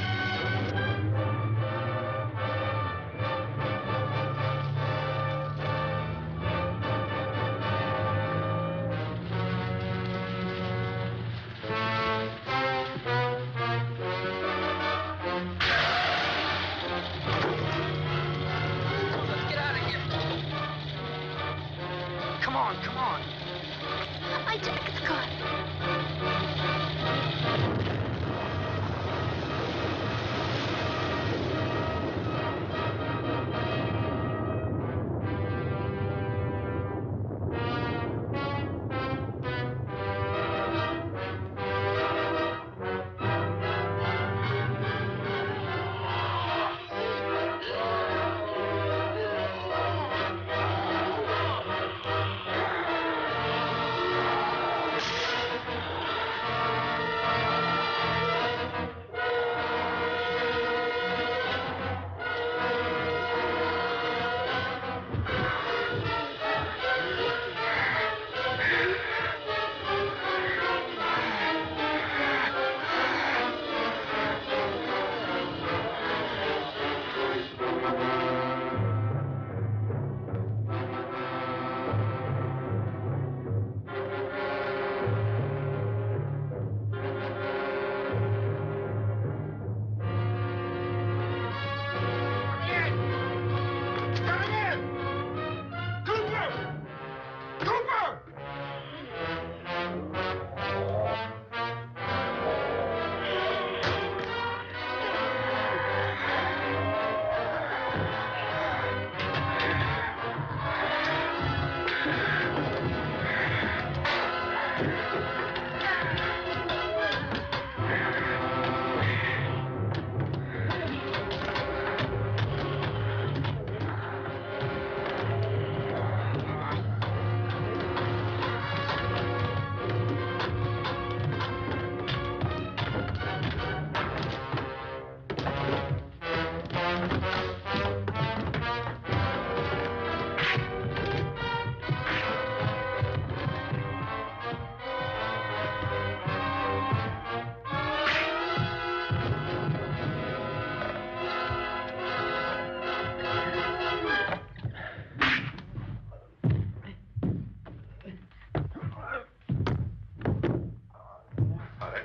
Let's get out of here. Come on, come on. I jacked the car.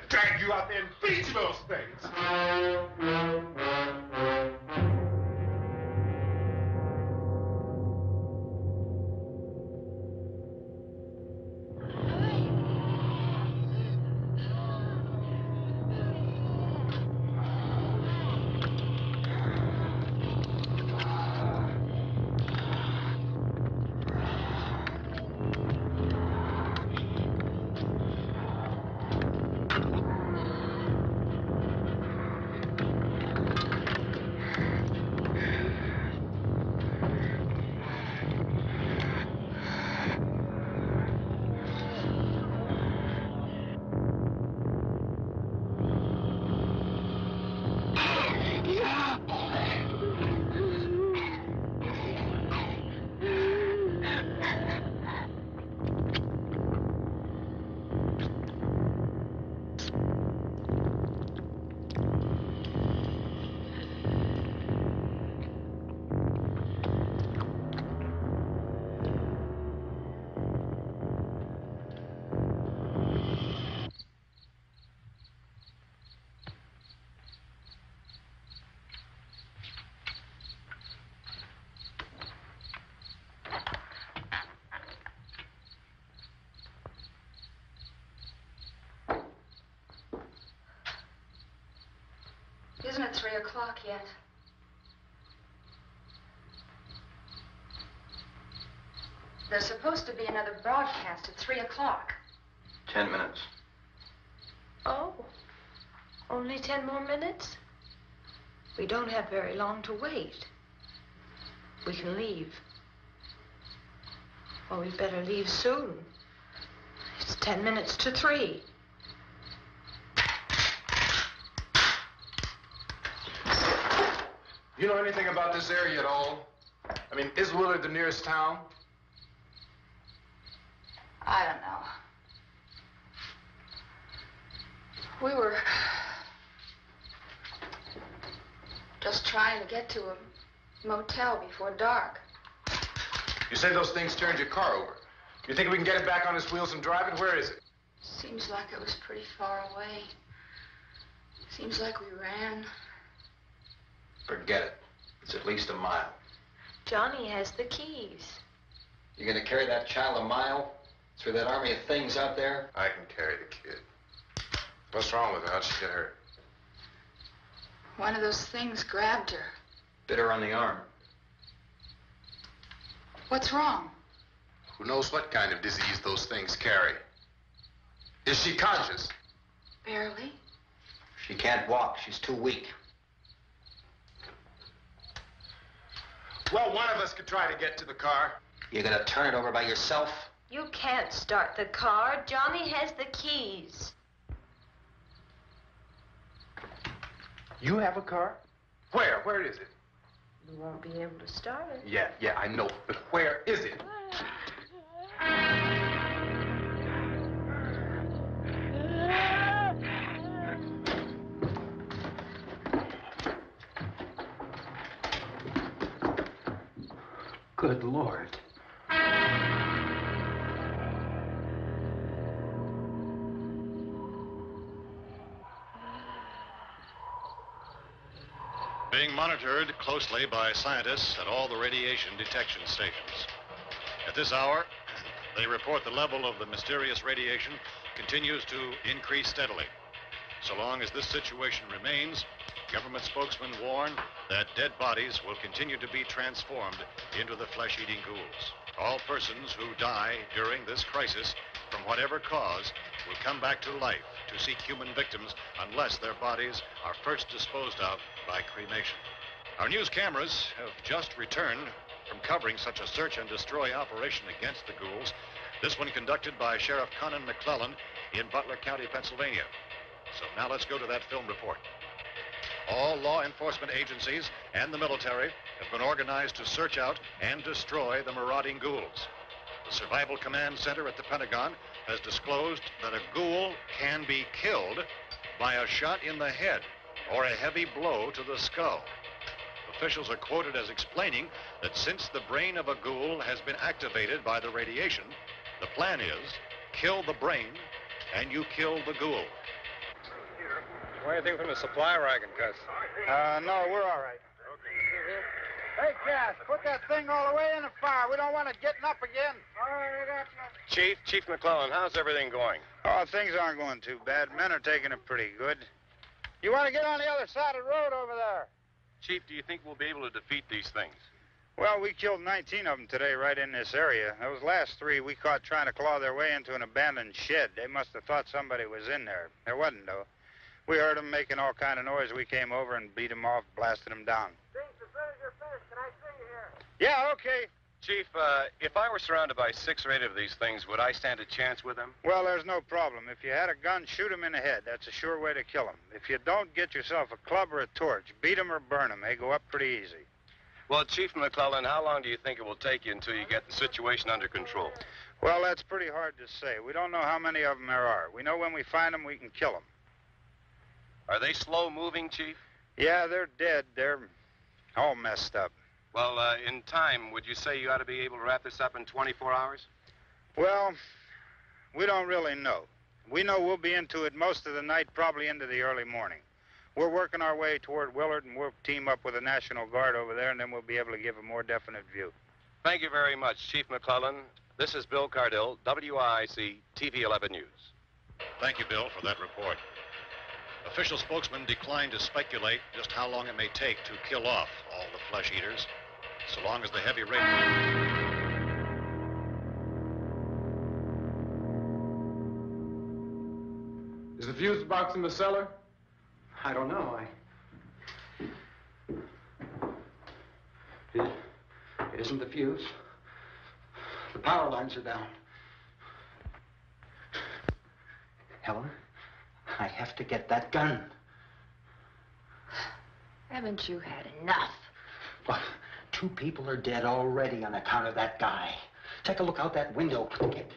Drag you out there and feed you those things. Isn't it 3 o'clock yet? There's supposed to be another broadcast at 3 o'clock. 10 minutes. Oh, only 10 more minutes? We don't have very long to wait. We can leave. Well, we'd better leave soon. It's 10 minutes to 3. You know anything about this area at all? I mean, is Willard the nearest town? I don't know. We were just trying to get to a motel before dark. You said those things turned your car over. You think we can get it back on its wheels and drive it? Where is it? Seems like it was pretty far away. Seems like we ran. Forget it. It's at least a mile. Johnny has the keys. You gonna carry that child a mile through that army of things out there? I can carry the kid. What's wrong with her? How'd she get hurt? One of those things grabbed her. Bit her on the arm. What's wrong? Who knows what kind of disease those things carry? Is she conscious? Barely. She can't walk. She's too weak. Well, one of us could try to get to the car. You gonna turn it over by yourself? You can't start the car. Johnny has the keys. You have a car? Where? Where is it? You won't be able to start it. Yeah, I know. But where is it? Good Lord. Being monitored closely by scientists at all the radiation detection stations. At this hour, they report the level of the mysterious radiation continues to increase steadily. So long as this situation remains, government spokesmen warn that dead bodies will continue to be transformed into the flesh-eating ghouls. All persons who die during this crisis, from whatever cause, will come back to life to seek human victims unless their bodies are first disposed of by cremation. Our news cameras have just returned from covering such a search and destroy operation against the ghouls, this one conducted by Sheriff Conan McClellan in Butler County, Pennsylvania. So now let's go to that film report. All law enforcement agencies and the military have been organized to search out and destroy the marauding ghouls. The Survival Command Center at the Pentagon has disclosed that a ghoul can be killed by a shot in the head or a heavy blow to the skull. Officials are quoted as explaining that since the brain of a ghoul has been activated by the radiation, the plan is kill the brain and you kill the ghoul. Want anything from the supply wagon, Gus? No, we're all right. Hey, Cass, put that thing all the way in the fire. We don't want it getting up again. Chief McClellan, how's everything going? Oh, things aren't going too bad. Men are taking it pretty good. You want to get on the other side of the road over there? Chief, do you think we'll be able to defeat these things? Well, we killed 19 of them today right in this area. Those last 3 we caught trying to claw their way into an abandoned shed. They must have thought somebody was in there. There wasn't, though. We heard them making all kind of noise. We came over and beat them off, blasted them down. Can I see you here? Yeah, okay. Chief, if I were surrounded by 6 or 8 of these things, would I stand a chance with them? Well, there's no problem. If you had a gun, shoot them in the head. That's a sure way to kill them. If you don't, get yourself a club or a torch. Beat them or burn them. They go up pretty easy. Well, Chief McClellan, how long do you think it will take you until you get the situation under control? Well, that's pretty hard to say. We don't know how many of them there are. We know when we find them, we can kill them. Are they slow-moving, Chief? Yeah, they're dead. They're all messed up. Well, in time, would you say you ought to be able to wrap this up in 24 hours? Well, we don't really know. We know we'll be into it most of the night, probably into the early morning. We're working our way toward Willard, and we'll team up with the National Guard over there, and then we'll be able to give a more definite view. Thank you very much, Chief McClellan. This is Bill Cardill, WIC TV 11 News. Thank you, Bill, for that report. Official spokesmen declined to speculate just how long it may take to kill off all the flesh eaters, so long as the heavy rain... Is the fuse box in the cellar? I don't know. It isn't the fuse. The power lines are down. Helen, I have to get that gun. Haven't you had enough? Well, 2 people are dead already on account of that guy. Take a look out that window, Plunkett.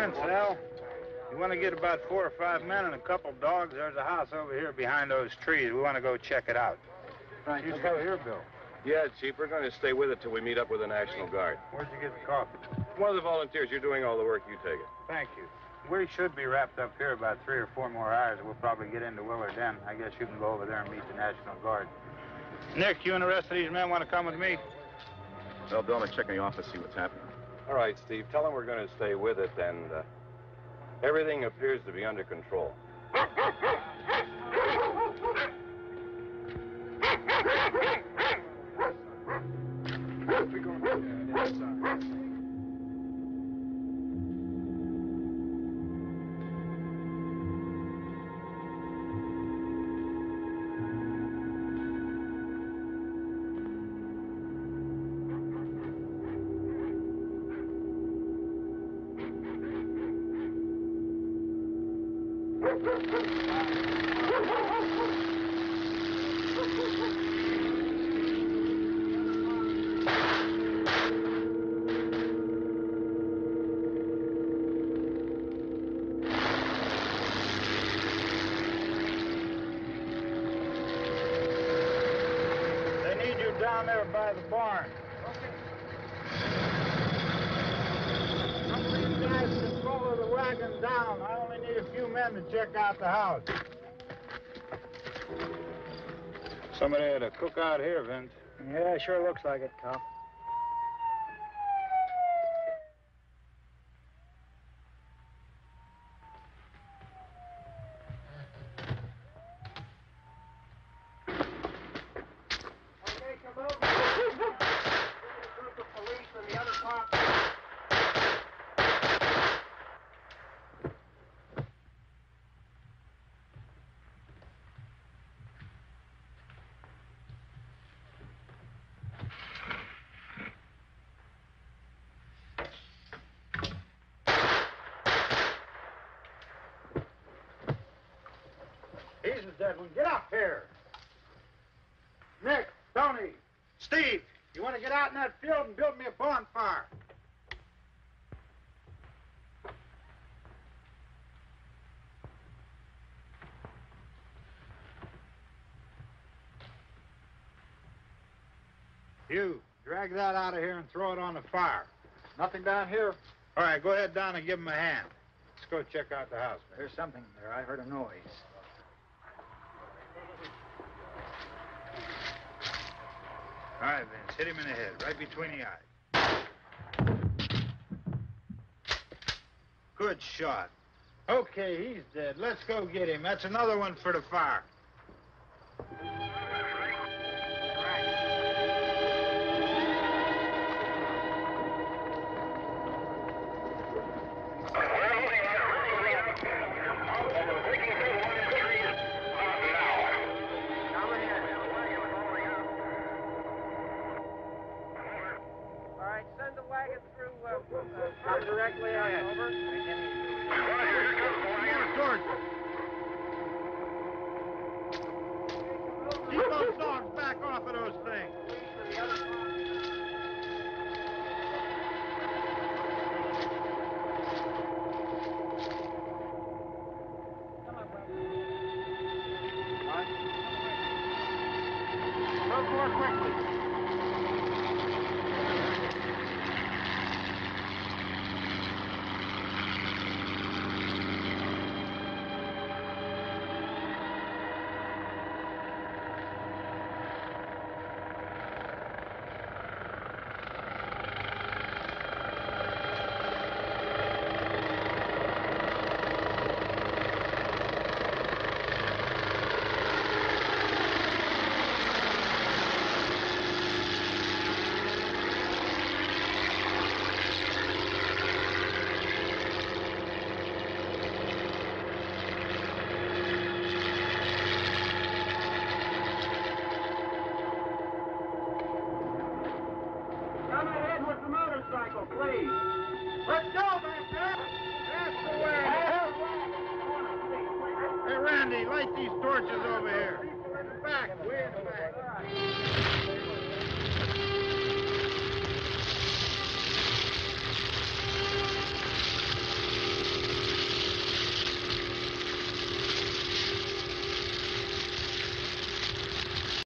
Vince, Al. You want to get about 4 or 5 men and a couple dogs? There's a house over here behind those trees. We want to go check it out. Right. You go here, Bill. Yeah, Chief, we're going to stay with it till we meet up with the National Guard. Where'd you get the coffee? One of the volunteers. You're doing all the work. You take it. Thank you. We should be wrapped up here about 3 or 4 more hours. We'll probably get into Willard then. I guess you can go over there and meet the National Guard. Nick, you and the rest of these men want to come with me? Well, Bill, I'm checking the office, see what's happening. All right, Steve. Tell them we're going to stay with it, and everything appears to be under control. Down there by the barn. Some of these guys can follow the wagon down. I only need a few men to check out the house. Somebody had a cook out here, Vince. Yeah, sure looks like it, Cop. Jesus, Edwin, get up here. Nick, Tony, Steve, you want to get out in that field and build me a bonfire? You, drag that out of here and throw it on the fire. Nothing down here? All right, go ahead down and give him a hand. Let's go check out the house. There's something there. I heard a noise. All right, Vince, hit him in the head, right between the eyes. Good shot. Okay, he's dead. Let's go get him. That's another one for the fire. Directly out, over. Keep those dogs back off of those things. Move more quickly. Please. Let's go, back there. That's the way. Hey, Randy, light these torches over here. Back, way in the back.